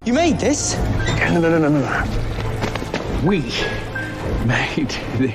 You made this? No. We made this.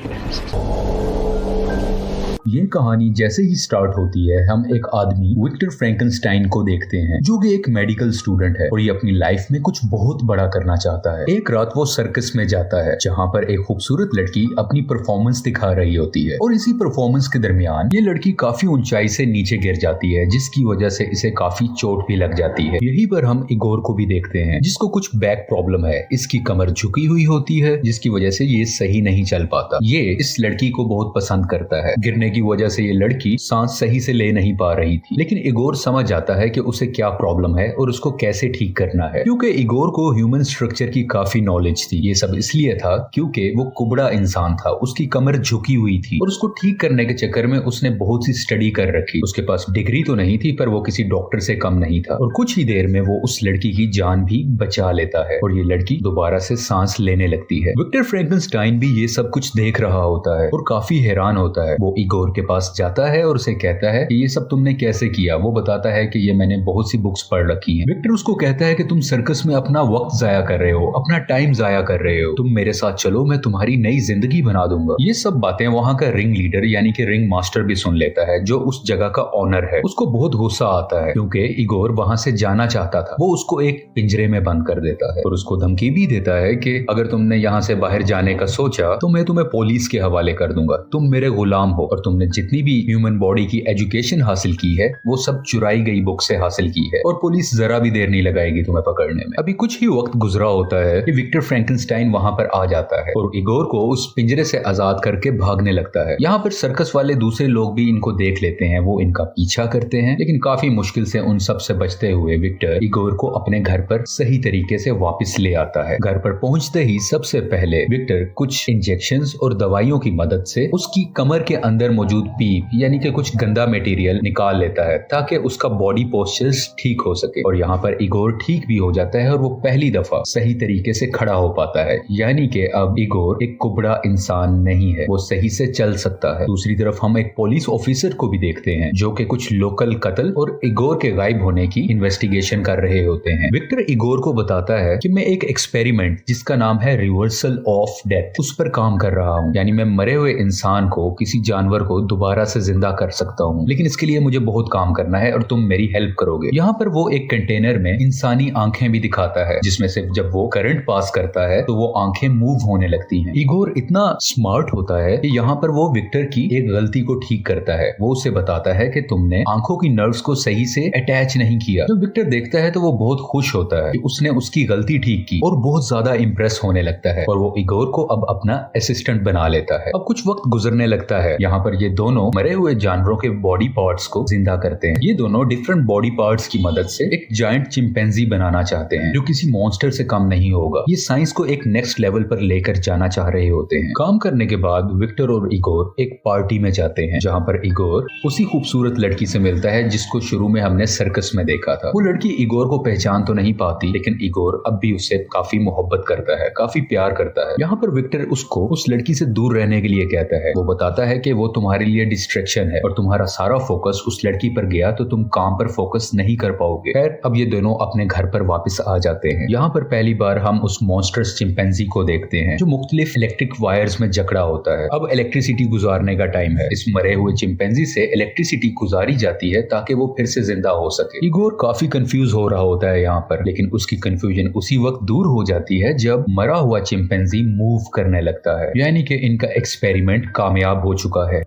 ये कहानी जैसे ही स्टार्ट होती है हम एक आदमी विक्टर फ्रैंकेनस्टाइन को देखते हैं जो कि एक मेडिकल स्टूडेंट है और ये अपनी लाइफ में कुछ बहुत बड़ा करना चाहता है। एक रात वो सर्कस में जाता है जहाँ पर एक खूबसूरत लड़की अपनी परफॉर्मेंस दिखा रही होती है और इसी परफॉर्मेंस के दरमियान ये लड़की काफी ऊंचाई से नीचे गिर जाती है जिसकी वजह से इसे काफी चोट भी लग जाती है। यहीं पर हम इगोर को भी देखते हैं जिसको कुछ बैक प्रॉब्लम है, इसकी कमर झुकी हुई होती है जिसकी वजह से ये सही नहीं चल पाता। ये इस लड़की को बहुत पसंद करता है। गिरने की वजह से ये लड़की सांस सही से ले नहीं पा रही थी, लेकिन इगोर समझ जाता है कि उसे क्या प्रॉब्लम है और उसको कैसे ठीक करना है। क्योंकि इगोर को ह्यूमन स्ट्रक्चर की काफी नॉलेज थी। ये सब इसलिए था क्योंकि वो कुबड़ा इंसान था, उसकी कमर झुकी हुई थी और उसको ठीक करने के चक्कर में उसने बहुत सी स्टडी कर रखी। उसके पास डिग्री तो नहीं थी पर वो किसी डॉक्टर से कम नहीं था और कुछ ही देर में वो उस लड़की की जान भी बचा लेता है और ये लड़की दोबारा से सांस लेने लगती है। विक्टर फ्रैंकेनस्टाइन भी ये सब कुछ देख रहा होता है और काफी हैरान होता है। वो इगोर के पास जाता है और उसे कहता है कि ये सब तुमने कैसे किया। वो बताता है कि ये मैंने बहुत सी बुक्स पढ़ रखी हैं। विक्टर उसको कहता है कि तुम सर्कस में अपना वक्त जाया कर रहे हो, अपना टाइम जाया कर रहे हो, तुम मेरे साथ चलो, मैं तुम्हारी नई जिंदगी बना दूंगा। ये सब बातें वहाँ का रिंग लीडर यानी कि रिंग मास्टर भी सुन लेता है जो उस जगह का ऑनर है। उसको बहुत गुस्सा आता है क्योंकि इगोर वहां से जाना चाहता था। वो उसको एक पिंजरे में बंद कर देता है और उसको धमकी भी देता है कि अगर तुमने यहाँ से बाहर जाने का सोचा तो मैं तुम्हें पुलिस के हवाले कर दूंगा, तुम मेरे गुलाम हो और तुमने जितनी भी ह्यूमन बॉडी की एजुकेशन हासिल की है वो सब चुराई गई बुक से हासिल की है और पुलिस जरा भी देर नहीं लगाएगी तुम्हें पकड़ने में। अभी कुछ ही वक्त गुजरा होता है कि विक्टर फ्रैंकेनस्टाइन वहां पर आ जाता है और इगोर को उस पिंजरे से आजाद करके भागने लगता है। यहाँ पर सर्कस वाले दूसरे लोग भी इनको देख लेते हैं, वो इनका पीछा करते हैं, लेकिन काफी मुश्किल से उन सब से बचते हुए विक्टर इगोर को अपने घर पर सही तरीके से वापस ले आता है। घर पर पहुंचते ही सबसे पहले विक्टर कुछ इंजेक्शंस और दवाइयों की मदद से उसकी कमर के अंदर मौजूद पीप यानी कि कुछ गंदा मटेरियल निकाल लेता है ताकि उसका बॉडी पोस्चर्स ठीक हो सके और यहाँ पर इगोर ठीक भी हो जाता है और वो पहली दफा सही तरीके से खड़ा हो पाता है। यानी कि अब इगोर एक कुबड़ा इंसान नहीं है, वो सही से चल सकता है। दूसरी तरफ हम एक पुलिस ऑफिसर को भी देखते हैं जो कि कुछ लोकल कत्ल और इगोर के गायब होने की इन्वेस्टिगेशन कर रहे होते हैं। विक्टर इगोर को बताता है कि मैं एक एक्सपेरिमेंट जिसका नाम है रिवर्सल ऑफ डेथ उस पर काम कर रहा हूँ, यानी मैं मरे हुए इंसान को, किसी जानवर को दोबारा से जिंदा कर सकता हूँ, लेकिन इसके लिए मुझे बहुत काम करना है और तुम मेरी हेल्प करोगे। यहाँ पर वो एक कंटेनर में इंसानी आंखें भी दिखाता है जिसमें से जब वो करंट पास करता है तो वो आंखें मूव होने लगती हैं। इगोर इतना स्मार्ट होता है कि यहाँ पर वो विक्टर की एक गलती को ठीक करता है। वो उसे बताता है कि तुमने आंखों की नर्व्स को सही से अटैच नहीं किया। जब विक्टर देखता है तो वो बहुत खुश होता है कि उसने उसकी गलती ठीक की और बहुत ज्यादा इंप्रेस होने लगता है और वो इगोर को अब अपना असिस्टेंट बना लेता है। अब कुछ वक्त गुजरने लगता है। यहाँ पर ये दोनों मरे हुए जानवरों के बॉडी पार्ट्स को जिंदा करते हैं। ये दोनों डिफरेंट बॉडी पार्ट्स की मदद से एक जायंट चिंपैंजी बनाना चाहते हैं जो किसी मॉन्स्टर से कम नहीं होगा। ये साइंस को एक नेक्स्ट लेवल पर लेकर जाना चाह रहे होते हैं। काम करने के बाद विक्टर और इगोर एक पार्टी में जाते हैं जहाँ पर इगोर उसी खूबसूरत लड़की से मिलता है जिसको शुरू में हमने सर्कस में देखा था। वो लड़की इगोर को पहचान तो नहीं पाती, लेकिन इगोर अब भी उससे काफी मोहब्बत करता है, काफी प्यार करता है। यहाँ पर विक्टर उसको उस लड़की से दूर रहने के लिए कहता है। वो बताता है कि वो तुम्हारे लिए डिस्ट्रैक्शन है और तुम्हारा सारा फोकस उस लड़की पर गया तो तुम काम पर फोकस नहीं कर पाओगे। खैर अब ये दोनों अपने घर पर वापस आ जाते हैं। यहाँ पर पहली बार हम उस मॉन्स्टर्स चिंपैंजी को देखते हैं जो मुख्तलिफ इलेक्ट्रिक वायर्स में जकड़ा होता है। अब इलेक्ट्रिसिटी गुजारने का टाइम है। इस मरे हुए चिंपैंजी से इलेक्ट्रिसिटी गुजारी जाती है ताकि वो फिर से जिंदा हो सके। इगोर काफी कंफ्यूज हो रहा होता है यहाँ पर, लेकिन उसकी कंफ्यूजन उसी वक्त दूर हो जाती है जब मरा हुआ चिंपैंजी मूव करने लगता है, यानी कि इनका एक्सपेरिमेंट कामयाब हो चुका है।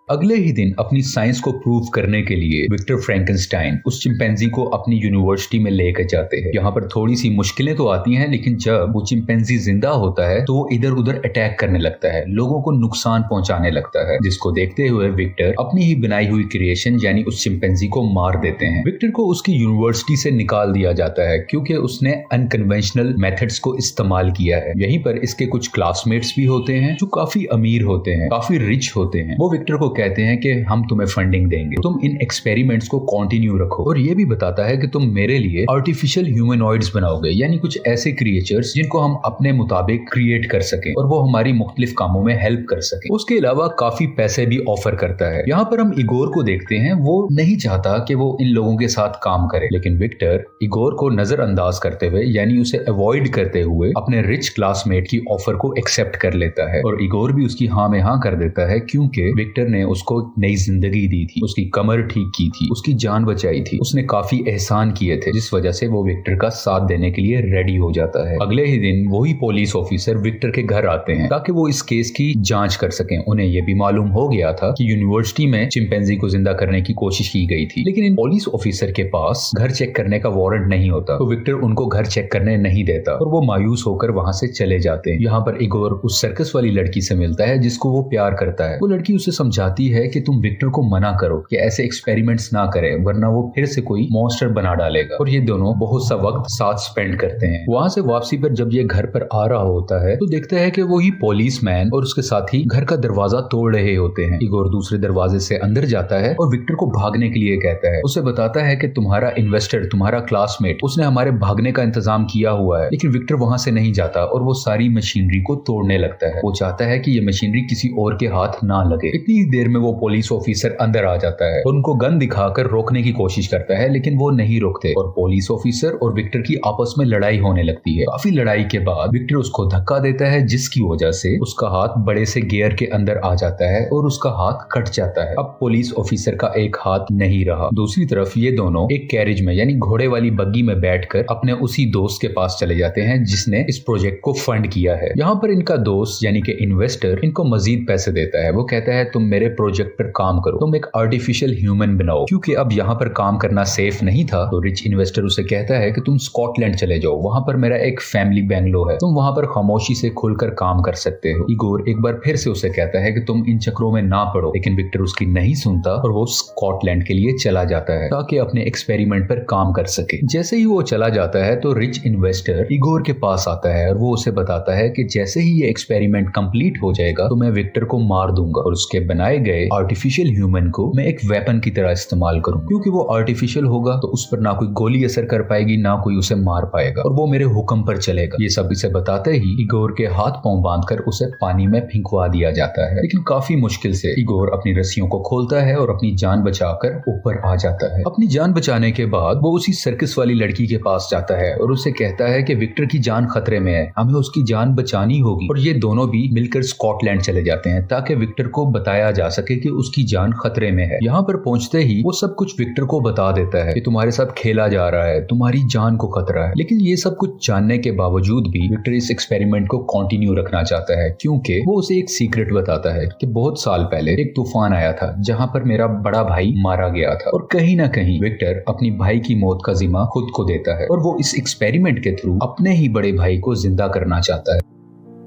अगले ही दिन अपनी साइंस को प्रूव करने के लिए विक्टर फ्रैंकेनस्टाइन उस चिंपैंजी को अपनी यूनिवर्सिटी में लेकर जाते हैं। यहाँ पर थोड़ी सी मुश्किलें तो आती हैं, लेकिन जब वो चिंपैंजी जिंदा होता है तो वो इधर उधर अटैक करने लगता है, लोगों को नुकसान पहुंचाने लगता है, जिसको देखते हुए विक्टर अपनी ही बनाई हुई क्रिएशन यानी उस चिंपैंजी को मार देते हैं। विक्टर को उसकी यूनिवर्सिटी से निकाल दिया जाता है क्योंकि उसने अनकन्वेंशनल मेथड्स को इस्तेमाल किया है। यहीं पर इसके कुछ क्लासमेट्स भी होते हैं जो काफी अमीर होते हैं, काफी रिच होते हैं। वो विक्टर को कहते हैं कि हम तुम्हें फंडिंग देंगे, तुम इन एक्सपेरिमेंट्स को कंटिन्यू रखो। और ये भी बताता है कि तुम मेरे लिए आर्टिफिशियल ह्यूमनॉइड्स बनाओगे, यानी कुछ ऐसे क्रिएचर्स जिनको हम अपने मुताबिक क्रिएट कर सकें और वो हमारी मुख्तलिफ कामों में हेल्प कर सके। उसके अलावा काफी पैसे भी ऑफर करता है। यहाँ पर हम इगोर को देखते हैं, वो नहीं चाहता कि वो इन लोगों के साथ काम करे, लेकिन विक्टर इगोर को नजरअंदाज करते हुए यानी उसे अवॉइड करते हुए अपने रिच क्लासमेट की ऑफर को एक्सेप्ट कर लेता है। और इगोर भी उसकी हाँ में हाँ कर देता है, क्योंकि विक्टर ने उसको नई जिंदगी दी थी, उसकी कमर ठीक की थी, उसकी जान बचाई थी, उसने काफी एहसान किए थे, जिस वजह से वो विक्टर का साथ देने के लिए रेडी हो जाता है। अगले ही दिन वही पुलिस ऑफिसर विक्टर के घर आते हैं ताकि वो इस केस की जांच कर सकें। उन्हें यह भी मालूम हो गया था कि यूनिवर्सिटी में चिंपैंजी को जिंदा करने की कोशिश की गई थी, लेकिन इन पुलिस ऑफिसर के पास घर चेक करने का वारंट नहीं होता, तो विक्टर उनको घर चेक करने नहीं देता और वो मायूस होकर वहां से चले जाते हैं। यहाँ पर इगोर उस सर्कस वाली लड़की से मिलता है जिसको वो प्यार करता है। वो लड़की उसे समझाती है कि तुम विक्टर को मना करो कि ऐसे एक्सपेरिमेंट्स ना करे, वरना वो फिर से कोई मॉन्स्टर बना डालेगा। और ये दोनों बहुत सा वक्त साथ स्पेंड करते हैं। वहां से वापसी पर जब ये घर पर आ रहा होता है तो देखता है कि वही पुलिस मैन और उसके साथी घर का दरवाजा तोड़ रहे होते हैं। इगोर दूसरे दरवाजे से अंदर जाता है और विक्टर को भागने के लिए कहता है। उसे बताता है कि तुम्हारा इन्वेस्टर, तुम्हारा क्लासमेट, उसने हमारे भागने का इंतजाम किया हुआ है। लेकिन विक्टर वहां से नहीं जाता और वो सारी मशीनरी को तोड़ने लगता है। वो चाहता है कि ये मशीनरी किसी और के हाथ ना लगे। इतनी ही देर में वो पुलिस ऑफिसर अंदर आ जाता है और उनको गन दिखाकर रोकने की कोशिश करता है, लेकिन वो नहीं रोकते और पुलिस ऑफिसर और विक्टर की आपस में लड़ाई होने लगती है। काफी लड़ाई के बाद विक्टर उसको धक्का देता है, जिसकी वजह से उसका हाथ बड़े से गियर के अंदर आ जाता है और उसका हाथ कट जाता है। अब पुलिस ऑफिसर का एक हाथ नहीं रहा। दूसरी तरफ ये दोनों एक कैरेज में यानी घोड़े वाली बग्गी में बैठकर अपने उसी दोस्त के पास चले जाते हैं जिसने इस प्रोजेक्ट को फंड किया है। यहाँ पर इनका दोस्त यानी कि इन्वेस्टर इनको मजीद पैसे देता है। वो कहता है तुम मेरे प्रोजेक्ट पर काम करो, तुम एक आर्टिफिशियल ह्यूमन बनाओ। क्योंकि अब यहाँ पर काम करना सेफ नहीं था तो रिच इन्वेस्टर उसे कहता है कि तुम स्कॉटलैंड चले जाओ, वहां पर मेरा एक फैमिली बैंगलो है, तुम वहां पर खामोशी से खुलकर काम कर सकते हो। इगोर एक बार फिर से उसे कहता है कि तुम इन चक्रों में ना पड़ो, लेकिन विक्टर उसकी नहीं सुनता और वो स्कॉटलैंड के लिए चला जाता है ताकि अपने एक्सपेरिमेंट पर काम कर सके। जैसे ही वो चला जाता है तो रिच इन्वेस्टर इगोर के पास आता है और वो उसे बताता है कि जैसे ही ये एक्सपेरिमेंट कंप्लीट हो जाएगा तो मैं विक्टर को मार दूंगा और उसके बनाए गए आर्टिफिशियल ह्यूमन को मैं एक वेपन की तरह इस्तेमाल करूं, क्योंकि वो आर्टिफिशियल होगा तो उस पर ना कोई गोली असर कर पाएगी, ना कोई उसे मार पाएगा और वो मेरे हुक्म पर चलेगा। ये सब इसे बताते ही इगोर के हाथ पांव बांधकर उसे पानी में फेंकवा दिया जाता है, लेकिन काफी मुश्किल से इगोर अपनी रस्सियों को खोलता है और अपनी जान बचाकर ऊपर आ जाता है। अपनी जान बचाने के बाद वो उसी सर्कस वाली लड़की के पास जाता है और उसे कहता है कि विक्टर की जान खतरे में है, हमें उसकी जान बचानी होगी। और ये दोनों भी मिलकर स्कॉटलैंड चले जाते हैं ताकि विक्टर को बताया जा सके कि उसकी जान खतरे में है। यहाँ पर पहुंचते ही वो सब कुछ विक्टर को बता देता है कि तुम्हारे साथ खेला जा रहा है, तुम्हारी जान को खतरा है। लेकिन ये सब कुछ जानने के बावजूद भी विक्टर इस एक्सपेरिमेंट को कंटिन्यू रखना चाहता है, क्योंकि वो उसे एक सीक्रेट बताता है कि बहुत साल पहले एक तूफान आया था जहां पर मेरा बड़ा भाई मारा गया था और कहीं ना कहीं विक्टर अपनी भाई की मौत का जिम्मा खुद को देता है और वो इस एक्सपेरिमेंट के थ्रू अपने ही बड़े भाई को जिंदा करना चाहता है।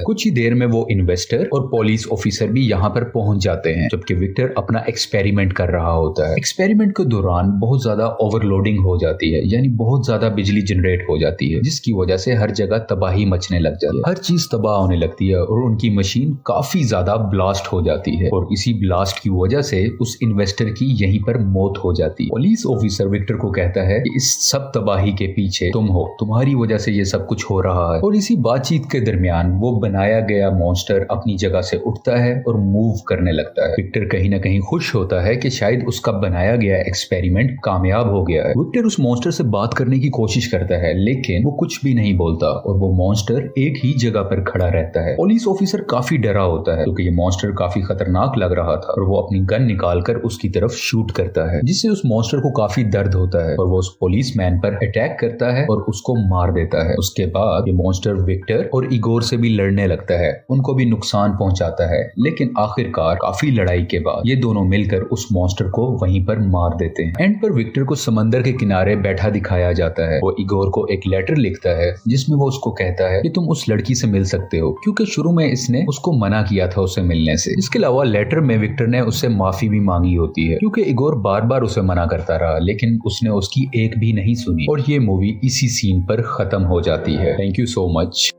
कुछ ही देर में वो इन्वेस्टर और पुलिस ऑफिसर भी यहाँ पर पहुंच जाते हैं जबकि विक्टर अपना एक्सपेरिमेंट कर रहा होता है। एक्सपेरिमेंट के दौरान बहुत ज्यादा ओवरलोडिंग हो जाती है, यानी बहुत ज्यादा बिजली जनरेट हो जाती है, जिसकी वजह से हर जगह तबाही मचने लग जाती है, हर चीज तबाह होने लगती है और उनकी मशीन काफी ज्यादा ब्लास्ट हो जाती है और इसी ब्लास्ट की वजह से उस इन्वेस्टर की यहीं पर मौत हो जाती है। पुलिस ऑफिसर विक्टर को कहता है कि इस सब तबाही के पीछे तुम हो, तुम्हारी वजह से ये सब कुछ हो रहा है। और इसी बातचीत के दरमियान वो बनाया गया मॉन्स्टर अपनी जगह से उठता है और मूव करने लगता है। विक्टर कहीं ना कहीं खुश होता है कि शायद उसका बनाया गया एक्सपेरिमेंट कामयाब हो गया है। विक्टर उस मॉन्स्टर से बात करने की कोशिश करता है लेकिन वो कुछ भी नहीं बोलता और वो मॉन्स्टर एक ही जगह पर खड़ा रहता है। पुलिस ऑफिसर काफी डरा होता है क्योंकि ये मॉन्स्टर काफी खतरनाक लग रहा था और वो अपनी गन निकालकर उसकी तरफ शूट करता है, जिससे उस मॉन्स्टर को काफी दर्द होता है और वो उस पुलिस मैन पर अटैक करता है और उसको मार देता है। उसके बाद ये मॉन्स्टर विक्टर और इगोर से भी लड़ने लगता है, उनको भी नुकसान पहुंचाता है, लेकिन आखिरकार काफी लड़ाई के बाद ये दोनों मिलकर उस मॉन्स्टर को वहीं पर मार देते हैं। एंड पर विक्टर को समंदर के किनारे बैठा दिखाया जाता है। वो इगोर को एक लेटर लिखता है जिसमें वो उसको कहता है कि तुम उस लड़की से मिल सकते हो क्योंकि शुरू में इसने उसको मना किया था उससे मिलने से। इसके अलावा लेटर में विक्टर ने उससे माफी भी मांगी होती है क्योंकि इगोर बार बार उसे मना करता रहा लेकिन उसने उसकी एक भी नहीं सुनी और ये मूवी इसी सीन पर खत्म हो जाती है। Thank you so much.